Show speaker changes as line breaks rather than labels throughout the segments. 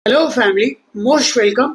Hello family, most welcome.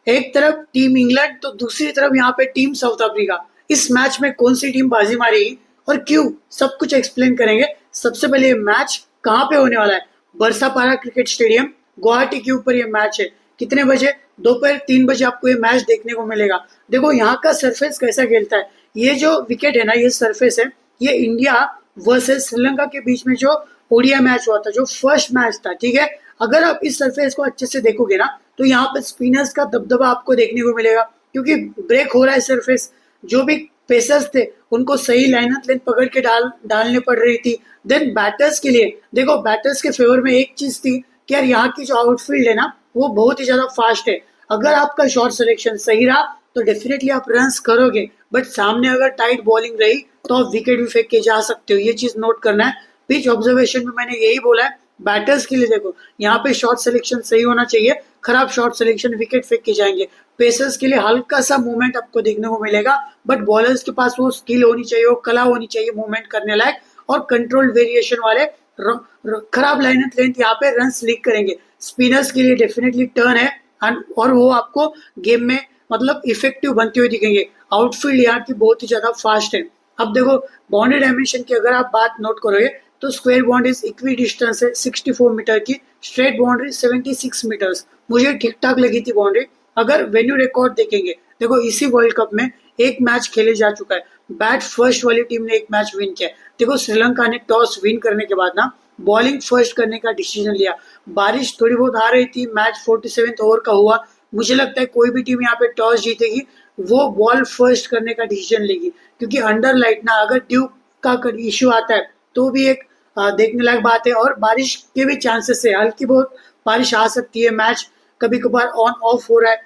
एक तरफ team England तो दूसरी तरफ यहाँ पे टीम साउथ अफ्रीका। इस मैच में कौन सी टीम बाजी मारेगी और क्यों, सब कुछ एक्सप्लेन करेंगे। सबसे पहले ये मैच कहाँ पे होने वाला है? बरसापारा क्रिकेट स्टेडियम गुवाहाटी के ऊपर ये मैच है। कितने बजे? दोपहर 3 बजे आपको ये मैच देखने को मिलेगा। देखो यहाँ का सरफेस कैसा खेलता है। ये जो विकेट है ना, ये सरफेस है। ये इंडिया वर्सेस श्रीलंका के बीच में जो ओडीआई मैच हुआ था, जो फर्स्ट मैच था, ठीक है। अगर आप इस सरफेस को अच्छे से देखोगे ना, तो यहाँ पे स्पिनर्स का दबदबा आपको देखने को मिलेगा, क्योंकि ब्रेक हो रहा है सरफेस। जो भी पेसर्स थे उनको सही लाइन लेंथ पकड़ के डालने पड़ रही थी। देन बैटर्स के लिए देखो, बैटर्स के फेवर में एक चीज थी कि यार यहाँ की जो आउटफील्ड है ना, वो बहुत ही ज्यादा फास्ट है। अगर आपका शॉट सिलेक्शन सही रहा तो डेफिनेटली आप रन्स करोगे, बट सामने अगर टाइट बॉलिंग रही तो आप विकेट भी फेंक के जा सकते हो। ये चीज नोट करना है। पिच ऑब्जर्वेशन में मैंने यही बोला है। बैटर्स के लिए देखो, यहाँ पे शॉट सिलेक्शन सही होना चाहिए। खराब शॉट सिलेक्शन विकेट फेंक के जाएंगे। पेसर्स के लिए हल्का सा मूवमेंट आपको देखने को मिलेगा, बट बॉलर्स के पास वो स्किल होनी चाहिए, वो कला होनी चाहिए मूवमेंट करने लायक, और कंट्रोल वेरिएशन वाले। खराब लाइन लेंथ यहाँ पे रन लीक करेंगे। स्पिनर्स के लिए डेफिनेटली टर्न है, और वो आपको गेम में मतलब इफेक्टिव बनते हुए दिखेंगे। आउटफील्ड यहाँ की बहुत ही ज्यादा फास्ट है। अब देखो, बाउंड्री डायमेंशन की अगर आप बात नोट करोगे तो स्क्वायर बाउंड्रीज इक्वी डिस्टेंस है 64 मीटर की, स्ट्रेट बाउंड्री 76 मीटर्स। मुझे ठीक ठाक लगी थी बाउंड्री। अगर वेन्यू रिकॉर्ड देखेंगे, देखो इसी वर्ल्ड कप में एक मैच खेले जा चुका है। बैट फर्स्ट वाली टीम ने एक मैच विन किया। देखो श्रीलंका ने टॉस विन करने के बाद ना बॉलिंग फर्स्ट करने का डिसीजन लिया। बारिश थोड़ी बहुत आ रही थी, मैच 47वें ओवर का हुआ। मुझे लगता है कोई भी टीम यहाँ पे टॉस जीतेगी वो बॉल फर्स्ट करने का डिसीजन लेगी, क्योंकि अंडर लाइट ना अगर ड्यू का इश्यू आता है तो भी एक देखने लायक बात है। और बारिश के भी चांसेस है, हल्की बहुत बारिश आ सकती है। मैच कभी कभार ऑन ऑफ हो रहा है,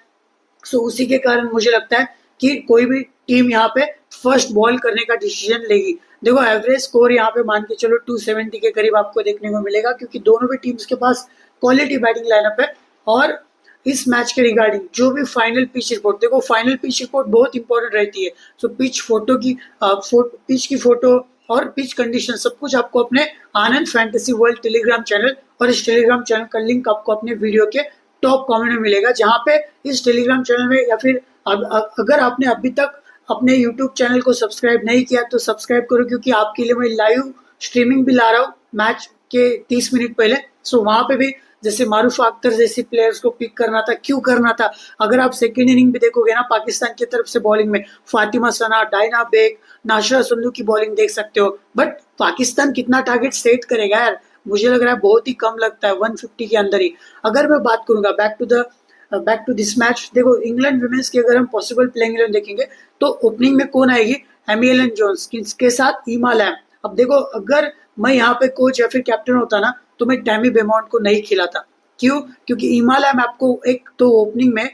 सो उसी के कारण मुझे लगता है कि कोई भी टीम यहाँ पे फर्स्ट बॉल करने का डिसीजन लेगी। देखो एवरेज स्कोर यहाँ पे मान के चलो 270 के करीब आपको देखने को मिलेगा, क्योंकि दोनों भी टीम्स के पास क्वालिटी बैटिंग लाइनअप है। और इस मैच के रिगार्डिंग जो भी फाइनल पिच रिपोर्ट, देखो फाइनल पिच रिपोर्ट बहुत इंपॉर्टेंट रहती है। सो पिच फोटो की पिच की फोटो और पिच कंडीशन सब कुछ आपको अपने आनंद फैंटेसी वर्ल्ड टेलीग्राम चैनल, और इस टेलीग्राम चैनल का लिंक आपको अपने वीडियो के टॉप कमेंट में मिलेगा। जहाँ पे इस टेलीग्राम चैनल में, या फिर अगर आपने अभी तक अपने यूट्यूब चैनल को सब्सक्राइब नहीं किया तो सब्सक्राइब करो, क्योंकि आपके लिए मैं लाइव स्ट्रीमिंग भी ला रहा हूँ मैच के 30 मिनट पहले। सो वहां पे भी जैसे मारूफ अख्तर जैसी प्लेयर्स को पिक करना था, क्यों करना था। अगर आप सेकेंड इनिंग भी देखोगे ना, पाकिस्तान की तरफ से बॉलिंग में फातिमा सना, डायना बेग, नाशरा संधू की बॉलिंग देख सकते हो। बट पाकिस्तान कितना टारगेट सेट करेगा यार, मुझे लग रहा है बहुत ही कम लगता है, 150 के अंदर ही। अगर मैं बात करूंगा बैक टू दिस मैच, देखो इंग्लैंड विमेंस की अगर हम पॉसिबल प्लेइंग 11 देखेंगे तो ओपनिंग में कौन आएगी? एमी एलन जोन्स के साथ ईमा लैम। अब देखो, अगर मैं यहाँ पे कोच या फिर कैप्टन होता ना, तो मैं टैमी बेमॉन्ट को नहीं खिलाता। क्यों? क्योंकि ईमा लैम आपको एक तो ओपनिंग में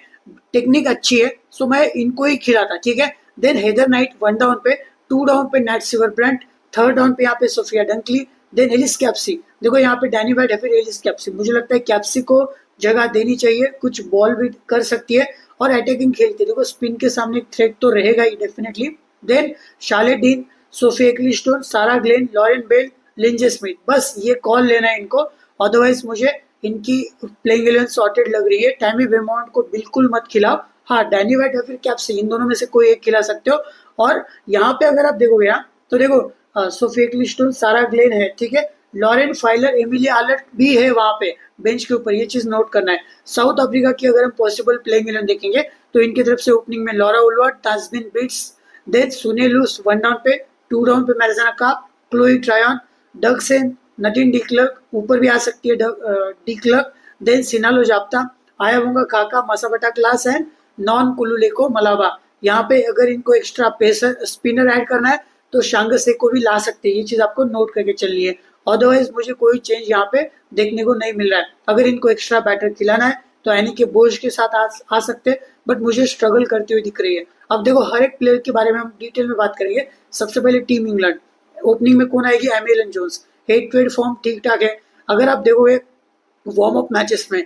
टेक्निक अच्छी है, सो मैं इनको ही खिलाता, ठीक है। देन हेदर नाइट 1 डाउन पे, 2 डाउन पे नैट सिवर ब्रेंट, 3rd डाउन पे यहाँ पे Sophia Dunkley, then Alice Capsey. देखो यहाँ पे डैनी वाइट है, फिर एलिस कैप्सी। मुझे लगता है कैप्सी को जगह देनी चाहिए, कुछ बॉल भी कर सकती है और अटैकिंग खेलती है। देखो स्पिन के सामने एक थ्रेट तो रहेगा ही definitely. Then Charlotte Dean, Sophie Ecclestone, Sarah Glenn, Lauren Bell, Linsey Smith, बस ये कॉल लेना है इनको। अदरवाइज मुझे इनकी प्लेइंग 11 सॉर्टेड लग रही है। टैमी बेमॉन्ट को बिल्कुल मत खिलाओ। हाँ, डैनी वाइट या फिर कैप्सी, इन दोनों में से कोई एक खिला सकते हो। और यहाँ पे अगर आप देखोगे ना, तो देखो सोफी एक्लिस्टोन, सारा ग्लेन है, ठीक है। लॉरेन फाइलर, एमिलिया आलर्ट भी है वहां पे बेंच के ऊपर, ये चीज नोट करना है। साउथ अफ्रीका की अगर हम पॉसिबल प्लेइंग 11 देखेंगे तो इनकी तरफ से ओपनिंग में लॉरा उलवा, ताजबिन बिट्स, देन सुने लूस 1 डाउन पे, 2 डाउन पे मैरिजाना काप, क्लोई ट्रायन, डग सेन, नटीन डी क्लर्क, ऊपर भी आ सकती है डी क्लर्क, देन सिनालो जाप्ता, आयावुंगा काका, मसाबटा क्लास एंड नॉन कुलुलेको मलाबा। यहाँ पे अगर इनको एक्स्ट्रा पेसर स्पिनर ऐड करना है तो शांगसे को भी ला सकते हैं, ये चीज आपको नोट करके चलनी है। अदरवाइज मुझे कोई चेंज यहाँ पे देखने को नहीं मिल रहा है। अगर इनको एक्स्ट्रा बैटर खिलाना है तो एनी के बोझ के साथ आ सकते हैं, बट मुझे स्ट्रगल करती हुई दिख रही है। अब देखो हर एक प्लेयर के बारे में हम डिटेल में बात करेंगे। सबसे पहले टीम इंग्लैंड, ओपनिंग में कौन आएगी? Amy Ellen Jones. Head to head form ठीक ठाक है। अगर आप देखोगे वार्म अप मैचेस में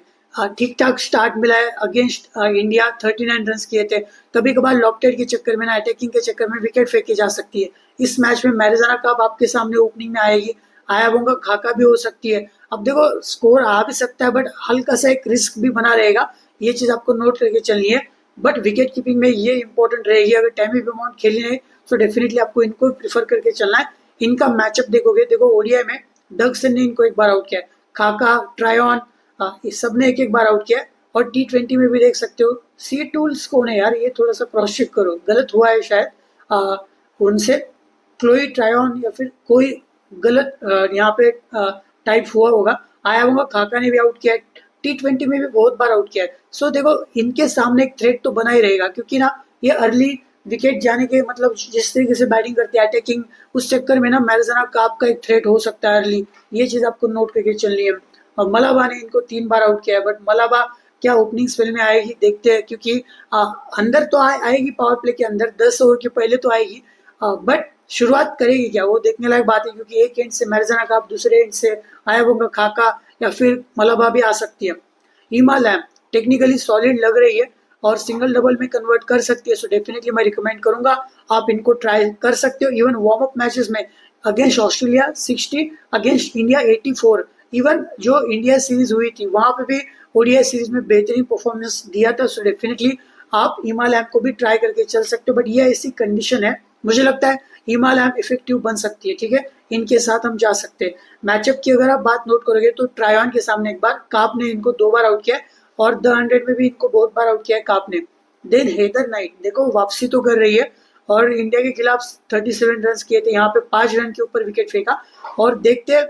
ठीक ठाक स्टार्ट मिला है अगेंस्ट इंडिया, 39 रन किए थे। कभी कभार लॉफ्टेड के चक्कर में ना, अटैकिंग के चक्कर में विकेट फेंकी जा सकती है। इस मैच में मैरिजाना कप आपके सामने ओपनिंग में आएगी, आयाबोंगा खाका भी हो सकती है। अब देखो स्कोर आ भी सकता है बट हल्का सा एक रिस्क भी बना रहेगा, ये चीज आपको नोट करके चलनी है। बट विकेट कीपिंग में ये इंपॉर्टेंट रहेगी, अगर टैमी ब्रूमॉन्ट खेलनी है तो डेफिनेटली आपको इनको प्रीफर करके चलना है। इनका मैचअप देखोगे, देखो ओडीआई में डगसन ने इनको एक बार आउट किया है, खाका, ट्रायन, इस सब ने एक एक बार आउट किया है। और T20 में भी देख सकते हो, सी टूल्स कौन है यार, ये थोड़ा सा क्रॉस चेक करो, गलत हुआ है शायद उनसे, क्लोई ट्रायन या फिर कोई गलत यहाँ पे टाइप हुआ होगा, आया होगा। खाका ने भी आउट किया है, T20 में भी बहुत बार आउट किया है। सो देखो इनके सामने एक थ्रेट तो बना ही रहेगा, क्योंकि ना ये अर्ली विकेट जाने के मतलब जिस तरीके से बैटिंग करते हैं अटैकिंग, उस चक्कर में ना मैरिजोना काप का एक थ्रेट हो सकता है अर्ली, ये चीज आपको नोट करके चलनी है। और मलाबा ने इनको 3 बार आउट किया है, बट मलाबा क्या ओपनिंग स्पेल में आएगी देखते हैं, क्योंकि अंदर तो आएगी पावर प्ले के अंदर 10 ओवर के पहले तो आएगी, बट शुरुआत करेगी क्या वो देखने लायक बात है, क्योंकि एक एंड से मैरिजोना काप, दूसरे एंड से आया होगा खाका या फिर मलाबा भी आ सकती है। ईमा लैम टेक्निकली सॉलिड लग रही है और सिंगल डबल में कन्वर्ट कर सकती है, सो डेफिनेटली मैं रिकमेंड करूंगा आप इनको ट्राई कर सकते हो। इवन वार्म अप मैचेस में against Australia 60, against India 84, even जो इंडिया सीरीज हुई थी वहां पे भी ओडीआई सीरीज में बेहतरीन परफॉर्मेंस दिया था। सो डेफिनेटली आप ईमा लैम को भी ट्राई करके चल सकते हो, बट ये ऐसी कंडीशन है, मुझे लगता है ईमा लैम इफेक्टिव बन सकती है, ठीक है, इनके साथ हम जा सकते हैं। मैचअप की अगर आप बात नोट करोगे तो ट्रायन के सामने एक बार, काप ने इनको 2 बार आउट किया है, और द 100 में भी इनको बहुत बार आउट किया है काप ने। देन हेदर नाइट देखो वापसी तो कर रही है, और इंडिया के खिलाफ 37 रन किए थे, यहाँ पे 5 रन के ऊपर विकेट फेंका। और देखते हैं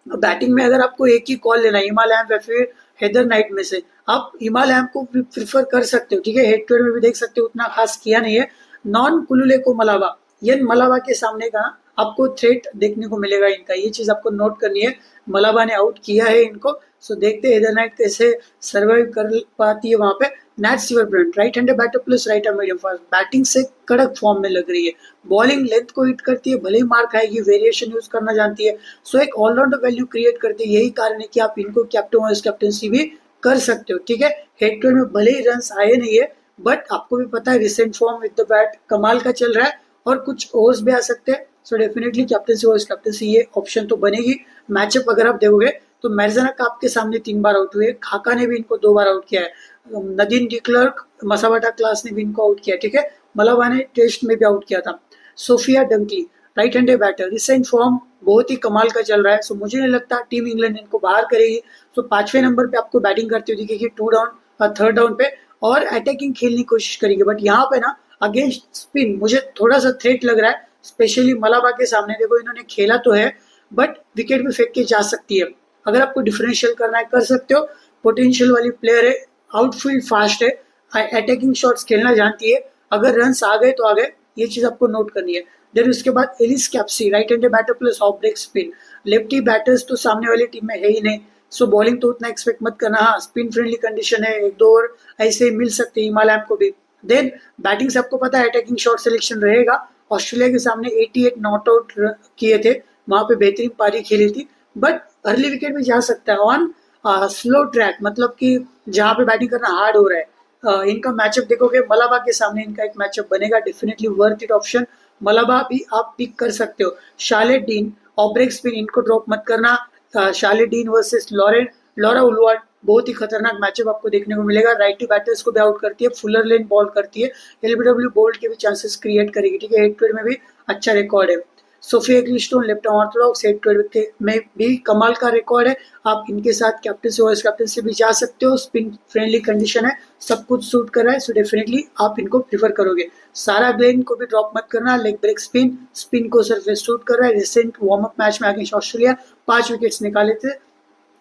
बैटिंग में अगर आपको एक ही कॉल लेना है, हिमा लैम या फिर हेदर नाइट में से, आप हिमा लैम को प्रिफर कर सकते हो, ठीक है। हेड टू हेड में भी देख सकते हो उतना खास किया नहीं है। नॉन कुलुले को मलावा, यन मलावा के सामने का आपको थ्रेट देखने को मिलेगा इनका, ये चीज आपको नोट करनी है। मलाबा ने आउट किया है इनको, सो देखते हैं हेदर नाइट कैसे सर्वाइव कर पाती है वहां पे। नैट सिमरन right handed batter plus right arm medium fast, batting से कड़क फॉर्म में लग रही है, बॉलिंग लेंथ को हिट करती है, भले ही मार खाएगी, वेरिएशन यूज करना जानती है, सो एक ऑलराउंडर वैल्यू क्रिएट करती है। यही कारण है कि आप इनको कैप्टन वाइस कैप्टनसी भी कर सकते हो, ठीक है। हेड टू हेड में भले ही रन आए नहीं है, बट आपको भी पता है recent form with the bat कमाल का चल रहा है, और कुछ ओवर्स भी आ सकते हैं। So definitely captaincy vice captaincy ये ऑप्शन तो बनेगी। मैचअप अगर आप देखोगे तो मैरिजोना काप के सामने 3 बार आउट हुए, खाका ने भी इनको 2 बार आउट किया है, नदीम डिक्लर्क मसावाटा क्लास ने भी इनको आउट किया, ठीक है। मलावा ने टेस्ट में भी आउट किया था। Sophia Dunkley right handed batter, recent form बहुत ही कमाल का चल रहा है, सो मुझे नहीं लगता टीम इंग्लैंड इनको बाहर करेगी। तो 5वें नंबर पे आपको बैटिंग करती हुई दिखेगी 2 डाउन 3rd डाउन पे, और अटैकिंग खेलने की कोशिश करेगी, बट यहाँ पे ना अगेंस्ट स्पिन मुझे थोड़ा सा थ्रेट लग रहा है, स्पेशली मलाबा के सामने। देखो इन्होंने खेला तो है, बट विकेट भी फेंक के जा सकती है, अगर आपको डिफरेंशियल करना है कर सकते हो। पोटेंशियल वाली प्लेयर है, आउटफील्ड फास्ट है, अटैकिंग शॉट्स खेलना जानती है, अगर रन आ गए तो आ गए, ये चीज आपको नोट करनी है। देन उसके बाद Alice Capsey right handed batter plus off break spin, lefty batters तो सामने वाली टीम में है ही नहीं, सो बॉलिंग तो उतना एक्सपेक्ट मत करना। हाँ स्पिन फ्रेंडली कंडीशन है, 1-2 ओवर ऐसे ही मिल सकते हैं हिमालय को भी। देन बैटिंग से आपको पता है अटैकिंग शॉट सिलेक्शन रहेगा, ऑस्ट्रेलिया के सामने 88 नॉट आउट किए थे, वहां पे बेहतरीन पारी खेली थी, बट अर्ली विकेट भी जा सकता है ऑन स्लो ट्रैक, मतलब कि जहां पे बैटिंग करना हार्ड हो रहा है। इनका मैचअप देखोगे मलाबा के सामने इनका एक मैचअप बनेगा, definitely worth it option, Mlaba भी आप पिक कर सकते हो। Charlotte Dean off break spin, इनको ड्रॉप मत करना। Charlotte Dean versus Laura Wolvaardt, बहुत ही खतरनाक मैचअप आपको देखने को मिलेगा। राइटी बैटर्स को भी आउट करती है, फुलर लेन बॉल करती है, एलबीडब्ल्यू बोल्ड के भी चांसेस क्रिएट करेगी, ठीक है। हेड टू हेड में भी अच्छा रिकॉर्ड है। Sophia Ecclestone left arm orthodox, head to head में भी कमाल का रिकॉर्ड है, आप इनके साथ कैप्टनसी वाइस कैप्टनसी भी जा सकते हो। स्पिन फ्रेंडली कंडीशन है, सब कुछ सूट कर रहा है, सो डेफिनेटली आप इनको प्रीफर करोगे। सारा ग्लेन को भी ड्रॉप मत करना, लेग ब्रेक स्पिन, स्पिन को सरफेस सूट कर रहा है। रिसेंट वार्म अप मैच में अगेंस्ट ऑस्ट्रेलिया 5 विकेट्स निकाले थे,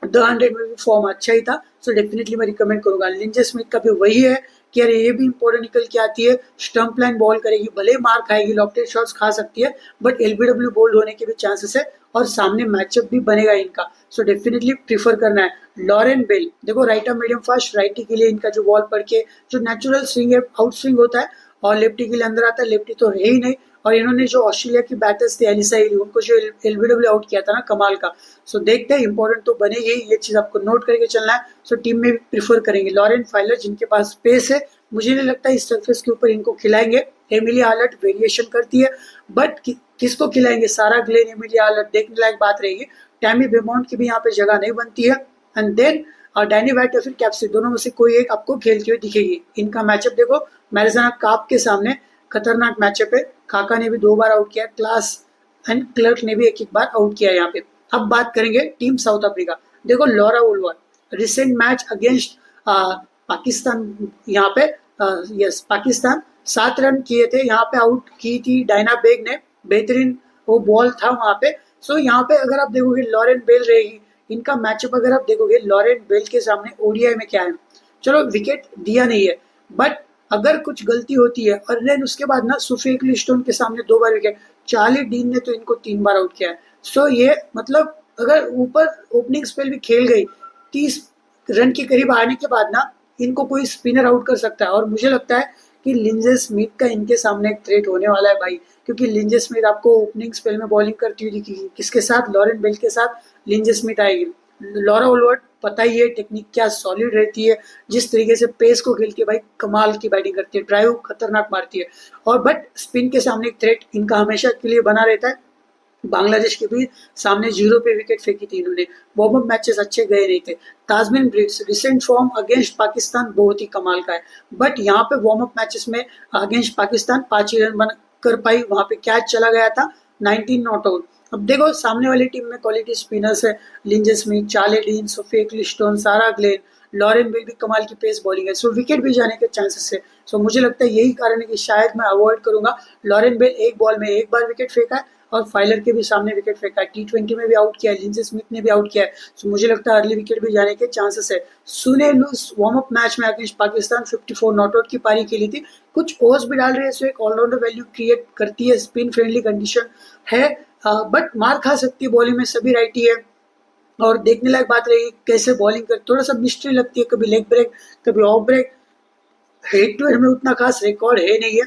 द 100 में भी फॉर्म अच्छा ही था, सो डेफिनेटली मैं रिकमेंड करूंगा। लिंजे स्मिथ का भी वही है कि यार ये भी इंपॉर्टेंट निकल के आती है, स्टंप लाइन बॉल करेगी, भले मार खाएगी, लॉफ्टेड शॉट्स खा सकती है, बट एलबीडब्ल्यू बोल्ड होने के भी चांसेस है, और सामने मैचअप भी बनेगा इनका, सो डेफिनेटली प्रीफर करना है। लॉरेन बेल देखो right arm medium fast, righty के लिए इनका जो बॉल पड़ के जो नेचुरल स्विंग है, आउट स्विंग होता है, और लेफ्टी के लिए अंदर आता है, लेफ्टी तो है ही नहीं। और इन्होंने जो ऑस्ट्रेलिया की बैटर्स थे एलिसा हिल, उनको जो एलबीडब्ल्यू आउट किया था ना कमाल का, सो देखते हैं इंपॉर्टेंट तो बनेगी, ये चीज आपको नोट करके चलना है। सो टीम में भी प्रीफर करेंगे लॉरेन फाइलर, जिनके पास स्पेस है, मुझे नहीं लगता इस सरफेस के ऊपर इनको खिलाएंगे। एमिली हार्लेट वेरिएशन करती है, बट किसको खिलाएंगे, सारा ग्लेन, एमिली हार्लेट, देखने लायक बात रहेगी। टैमी बेमॉन्ट की भी यहाँ पे जगह नहीं बनती है। एंड देन डैनी वाइट या फिर कैप्सी, दोनों में से कोई एक आपको खेलती हुई दिखेगी। इनका मैचअप देखो, मैरिजना काप के सामने खतरनाक मैचअप है। काका ने भी 2 बार आउट किया, क्लास एंड क्लर्क ने भी 1-1 बार आउट किया यहाँ पे। अब बात करेंगे टीम साउथ अफ्रीका। देखो Laura Wolvaardt recent match against Pakistan, यहाँ पे यस पाकिस्तान 7 रन किए थे, यहाँ पे आउट की थी डायना बेग ने, बेहतरीन वो बॉल था वहाँ पे। सो यहाँ पे अगर आप देखोगे लॉरेन बेल रहेगी, इनका मैचअप अगर आप देखोगे लॉरेन बेल के सामने ओडीआई में क्या है, चलो विकेट दिया नहीं है, बट अगर कुछ गलती होती है और देन उसके बाद ना सोफिया क्लिस्टोन के सामने 2 बार विकेट, चार्ली डीन ने तो इनको 3 बार आउट किया है। सो ये मतलब अगर ऊपर ओपनिंग स्पेल भी खेल गई, 30 रन के करीब आने के बाद ना इनको कोई स्पिनर आउट कर सकता है। और मुझे लगता है कि लिंजे स्मिथ का इनके सामने एक थ्रेट होने वाला है भाई, क्योंकि लिंजे स्मिथ आपको ओपनिंग स्पेल में बॉलिंग करती हुई दिखेगी, किसके साथ, लॉरेन बेल के साथ लिंजे स्मिथ आएगी। लॉरा वुलवर्ड पता ही है टेक्निक क्या सॉलिड रहती है, जिस तरीके से पेस को खेलती है भाई, कमाल की बैटिंग करती है, ड्राइव खतरनाक मारती है। और बट स्पिन के सामने एक थ्रेट इनका हमेशा के लिए बना रहता है। बांग्लादेश के भी सामने 0 पे विकेट फेंकी थी इन्होंने, वार्म अप मैचेस अच्छे गए नहीं थे। Tazmin Brits recent form against Pakistan बहुत ही कमाल का है, बट यहाँ पे वार्म अप मैचेस में अगेंस्ट पाकिस्तान 5 ही रन बना कर पाई, वहां पे कैच चला गया था, 19 नॉट आउट। अब देखो सामने वाली टीम में क्वालिटी स्पिनर्स है, Linsey Smith, Charlie Dean, Sophia Ecclestone, Sarah Glenn, Lauren bell भी कमाल की पेस बॉलिंग है, सो विकेट भी जाने के चांसेस है। सो मुझे लगता है यही कारण है कि शायद मैं अवॉइड करूंगा। लॉरेन बेल एक बॉल में 1 बार विकेट फेंका है और फाइलर के भी सामने विकेट फेंका है, T20 में भी आउट किया है, लिंजे स्मिथ ने भी आउट किया है, सो मुझे लगता है अर्ली विकेट भी जाने के चांसेस है। सुने लूज वार्म अप मैच में अगेंस्ट पाकिस्तान 54 नॉट आउट की पारी खेली थी, कुछ ओवर्स भी डाल रही है, सो एक ऑलराउंडर वैल्यू क्रिएट करती है, स्पिन फ्रेंडली कंडीशन है, बट मार खा सकती है बॉलिंग में, सभी राइटी है। और देखने लायक बात रही कैसे बॉलिंग कर, थोड़ा सा मिस्ट्री लगती है, कभी लेग ब्रेक कभी off break, head to head में उतना खास रिकॉर्ड है नहीं है।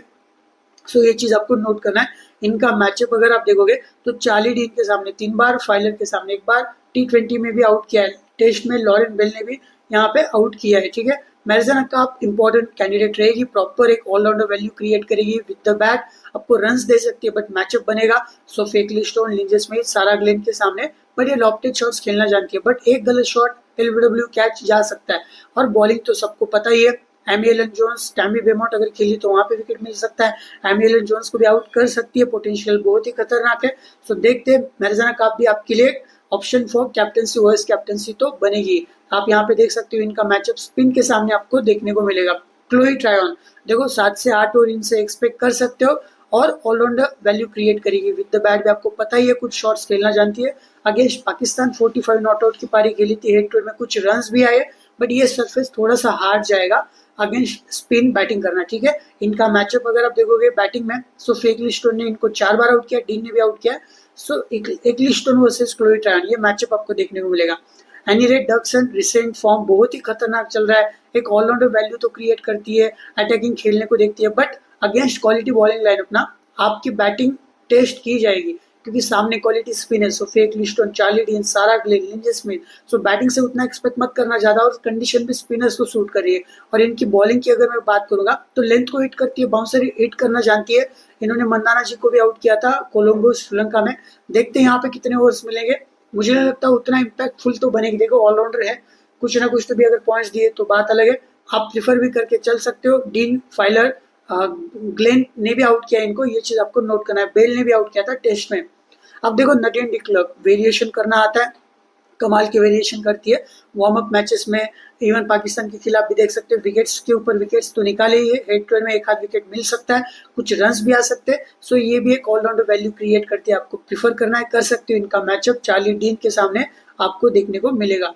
सो ये चीज आपको नोट करना है। इनका मैचअप अगर आप देखोगे तो चार्ली डीन के सामने 3 बार, फाइलर के सामने 1 बार, T20 में भी आउट किया है, टेस्ट में लॉरेन बेल ने भी यहाँ पे आउट किया है, ठीक है। मैरिजना काप इंपॉर्टेंट कैंडिडेट रहेगी, प्रॉपर एक ऑलराउंडर वैल्यू क्रिएट करेगी विद द बैट, आपको रन्स दे सकती है, बट मैचअप बनेगा सोफिया क्लिस्टोन, लिंजे स्मिथ, सारा ग्लेन के सामने, बट ये लॉफ्टेड शॉट्स खेलना जानती है, बट एक गलत शॉट LBW कैच जा सकता है। और बॉलिंग तो सबको पता ही है, एमी एलन जोन्स, टैमी बेमॉन्ट अगर खेली तो वहां पे विकेट मिल सकता है, एमी एलन जोन्स को भी आउट कर सकती है, पोटेंशियल बहुत ही खतरनाक है। सो देखते हैं, मैरिजना काप भी आपके लिए option for captaincy vice captaincy तो बनेगी। आप यहाँ पे देख सकते हो इनका मैचअप स्पिन के सामने आपको देखने को मिलेगा। क्लोई ट्रायन देखो 7 से 8 ओवर इनसे एक्सपेक्ट कर सकते हो, और ऑलराउंडर वैल्यू क्रिएट करेगी विद द बैट भी, आपको पता ही है कुछ शॉट्स खेलना जानती है। अगेंस्ट पाकिस्तान 45 नॉट आउट की पारी खेली थी, हेड टू हेड में कुछ रन्स भी आए, बट ये सरफेस थोड़ा सा हार्ड जाएगा अगेंस्ट स्पिन बैटिंग करना, ठीक है। इनका मैचअप अगर आप देखोगे बैटिंग में, सो फेकलिस्टोन ने इनको 4 बार आउट किया, डीन ने भी आउट किया, सो एकलिस्टोन वर्सेस क्लोई ट्रायन, ये मैचअप आपको देखने को मिलेगा। एनीरे डक्सन रिसेंट फॉर्म बहुत ही खतरनाक चल रहा है, एक ऑलराउंडर वैल्यू तो क्रिएट करती है, अटैकिंग खेलने को देखती है, but against quality bowling lineup ना आपकी बैटिंग टेस्ट की जाएगी, क्योंकि सामने क्वालिटी स्पिन है, Sophia Ecclestone, Charlie Dean, Sarah Glenn, Linsey Smith, so batting से उतना एक्सपेक्ट मत करना ज्यादा, और कंडीशन भी स्पिनर्स को सूट कर रही है। और इनकी बॉलिंग की अगर मैं बात करूंगा तो लेंथ को हिट करती है, बाउंसर हिट करना जानती है, इन्होंने मंदाना जी को भी आउट किया था कोलंबो श्रीलंका में। देखते हैं यहाँ पे कितने ओवर्स मिलेंगे, मुझे नहीं लगता उतना इम्पैक्टफुल तो बनेगी, देखो ऑलराउंडर है, कुछ ना कुछ तो भी अगर पॉइंट्स दिए तो बात अलग है, आप प्रिफर भी करके चल सकते हो। डीन, फाइलर, ग्लेन ने भी आउट किया इनको, ये चीज आपको नोट करना है, बेल ने भी आउट किया था टेस्ट में। अब देखो नगेन डी क्लर्क वेरिएशन करना आता है, कमाल की वेरिएशन करती है वार्म अप मैचेस में, इवन पाकिस्तान के खिलाफ भी देख सकते हो, विकेट्स के ऊपर विकेट्स तो निकाले ही है, हेड टू हेड में 1 आध विकेट मिल सकता है, कुछ रन्स भी आ सकते हैं, सो ये भी एक ऑलराउंडर वैल्यू क्रिएट करती है, आपको प्रिफर करना है कर सकते हो। इनका मैचअप चार्ली डीन के सामने आपको देखने को मिलेगा।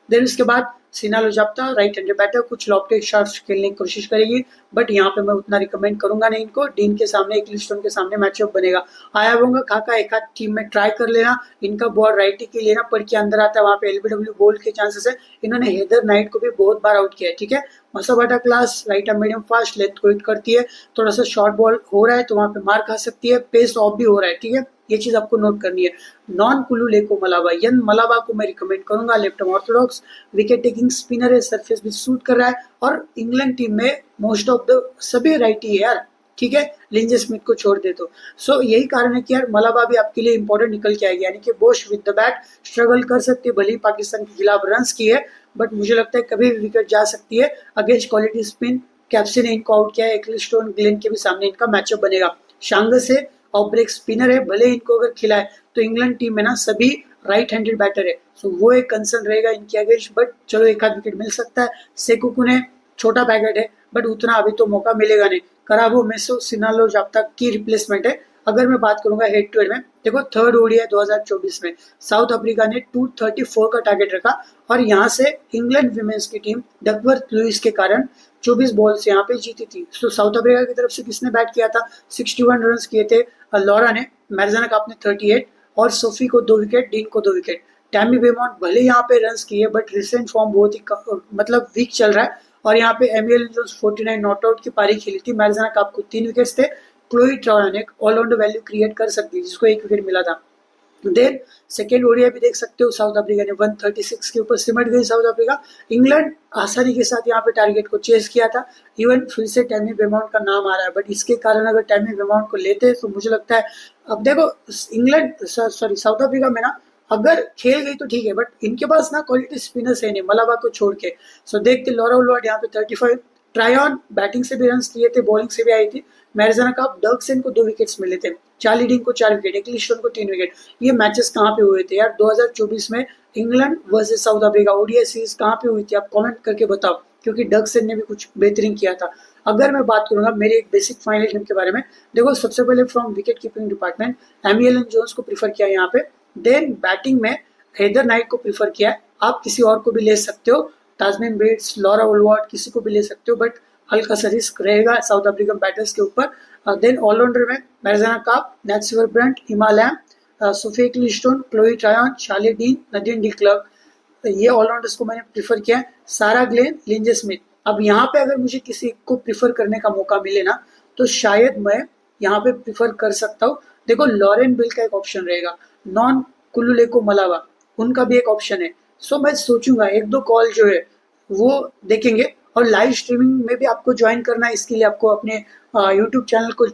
देन उसके बाद सिनालो जाप्ता राइट हैंडेड बैटर, कुछ लॉफ्टेड शॉट्स खेलने की कोशिश करेगी, बट यहाँ पे मैं उतना रिकमेंड करूंगा नहीं इनको। डीन के सामने, एकलिस्टोन के सामने मैचअप बनेगा। आया होगा खाका एक आध टीम में ट्राई कर लेना, इनका बॉल राइटी के लेना पड़ के अंदर आता है, वहाँ पे LBW बोल्ड के चांसेस है। इन्होंने हेदर नाइट को भी बहुत बार आउट किया है, ठीक है। Masabata Klaas right arm medium fast, length को हिट करती है, थोड़ा सा शॉर्ट बॉल हो रहा है तो वहाँ पे मार खा सकती है, पेस ऑफ भी हो रहा है, ठीक है, ये चीज आपको नोट करनी है। नॉन कुलुलेको मलाबा, यन मलाबा को मैं रिकमेंड करूंगा, left arm Orthodox wicket taking spinner है, सरफेस भी सूट कर रहा है, और इंग्लैंड टीम में मोस्ट ऑफ द सभी राइटी है यार, ठीक है, लिंजे स्मिथ को छोड़ दे तो। सो यही कारण है कि यार मलाबा भी आपके लिए इंपॉर्टेंट निकल के आएगी, यानी कि बोश विद द बैट स्ट्रगल कर सकती है, भले ही पाकिस्तान के खिलाफ रन की है, बट मुझे लगता है कभी भी विकेट जा सकती है अगेंस्ट क्वालिटी स्पिन। कैप्सी ने इनको आउट किया है, एक्लिस्टोन ग्लेन के भी सामने इनका मैचअप बनेगा। शांगस है और ब्रेक स्पिनर है, भले इनको अगर खिलाए तो इंग्लैंड टीम में ना सभी राइट हैंडेड बैटर है, सो वो एक कंसर्न रहेगा इनके अगेंस्ट, बट चलो एक आध विकेट मिल सकता है। सेकुकू ने छोटा पैकेट है बट उतना अभी तो मौका मिलेगा नहीं। कराबो मेसो सिनालो जाप्ता की रिप्लेसमेंट है। अगर मैं बात करूंगा हेड टू हेड में, देखो थर्ड ओडीआई 2024 में साउथ अफ्रीका ने 234 का टारगेट रखा और यहाँ से इंग्लैंड विमेंस की टीम डकवर्थ लुइस के कारण 24 बॉल से यहाँ पे जीती थी। तो साउथ अफ्रीका की तरफ से किसने बैट किया था, 61 रन किए थे लॉरा ने, मैरिजाना काप ने 38 और सोफी को 2 विकेट, डीन को 2 विकेट। टैमी बेमॉन्ट भले यहाँ पे रन किए बट रिसेंट फॉर्म बहुत ही मतलब वीक चल रहा है और यहाँ पे एमियल जोन्स 49 नॉट आउट की पारी खेली थी। मैरिजाना काप को 3 विकेट्स थे। क्लोई ट्रायन एक ऑलराउंडर वैल्यू क्रिएट कर सकती है जिसको 1 विकेट मिला था। देन सेकेंड ओडीआई भी देख सकते हो, साउथ अफ्रीका ने 136 के ऊपर सिमट गई साउथ अफ्रीका। इंग्लैंड आसानी के साथ यहाँ पे टारगेट को चेस किया था। इवन फिर से टैमी बेमाउंट का नाम आ रहा है, बट इसके कारण अगर टैमी बेमाउंट को लेते हैं तो मुझे लगता है, अब देखो इंग्लैंड सॉरी साउथ अफ्रीका में ना अगर खेल गई तो ठीक है, बट इनके पास ना क्वालिटी स्पिनर्स है नहीं मलाबा को छोड़ के। सो देखते लॉरा उलवार्ड यहाँ पे 35, ट्रायन बैटिंग से भी रन किए थे, बॉलिंग से भी आई थी। मैरिजाना कप डर्कसन को 2 विकेट्स मिले थे, चार्ली डीन को 4 विकेट, एक्लिस्टन को 3 विकेट। ये मैचेस कहाँ पे हुए थे यार 2024 में, England versus south Africa ODI series कहाँ पे हुई थी, आप कमेंट करके बताओ, क्योंकि डर्कसन ने भी कुछ बेहतरीन किया था। अगर मैं बात करूंगा मेरे एक बेसिक फाइनल टीम के बारे में, देखो सबसे पहले from wicket keeping department Amy Jones को प्रीफर किया यहाँ पे। देन बैटिंग में हेदर नाइट को प्रीफर किया है, आप किसी और को भी ले सकते हो, टास्मिन बेट्स, लॉरा उलवार्ड, किसी को भी ले सकते हो, बट हल्का सा रिस्क रहेगा साउथ अफ्रीकन बैटर्स के ऊपर। देन ऑलराउंडर में मैरिजाना काप, नैट्सवर Brunt, Himalayan, Sophie एक्लिस्टोन, Chloe ट्रायन, शार्ली dean, नदीन डी क्लर्क, ये ऑलराउंडर्स को मैंने प्रीफर किया है। सारा ग्लेन, लिंजे स्मिथ। अब यहाँ पे अगर मुझे किसी को प्रीफर करने का मौका मिले ना तो शायद मैं यहाँ पे प्रीफर कर सकता हूँ। देखो लॉरेन बिल का एक ऑप्शन रहेगा, नॉन कुलुलेको मलावा उनका भी एक ऑप्शन है। सो मैं सोचूंगा एक दो कॉल जो है वो देखेंगे, और लाइव स्ट्रीमिंग में भी आपको ज्वाइन करना है, इसके लिए आपको अपने यूट्यूब चैनल को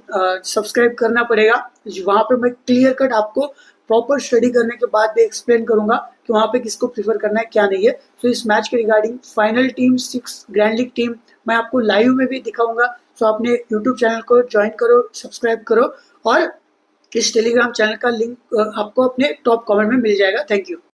सब्सक्राइब करना पड़ेगा। वहाँ पे मैं क्लियर कट आपको प्रॉपर स्टडी करने के बाद भी एक्सप्लेन करूंगा कि वहाँ पे किसको प्रीफर करना है क्या नहीं है। तो इस मैच के regarding final team 6 grand league team मैं आपको लाइव में भी दिखाऊंगा। सो अपने यूट्यूब चैनल को ज्वाइन करो, सब्सक्राइब करो, और इस टेलीग्राम चैनल का लिंक आपको अपने टॉप कमेंट में मिल जाएगा। Thank you.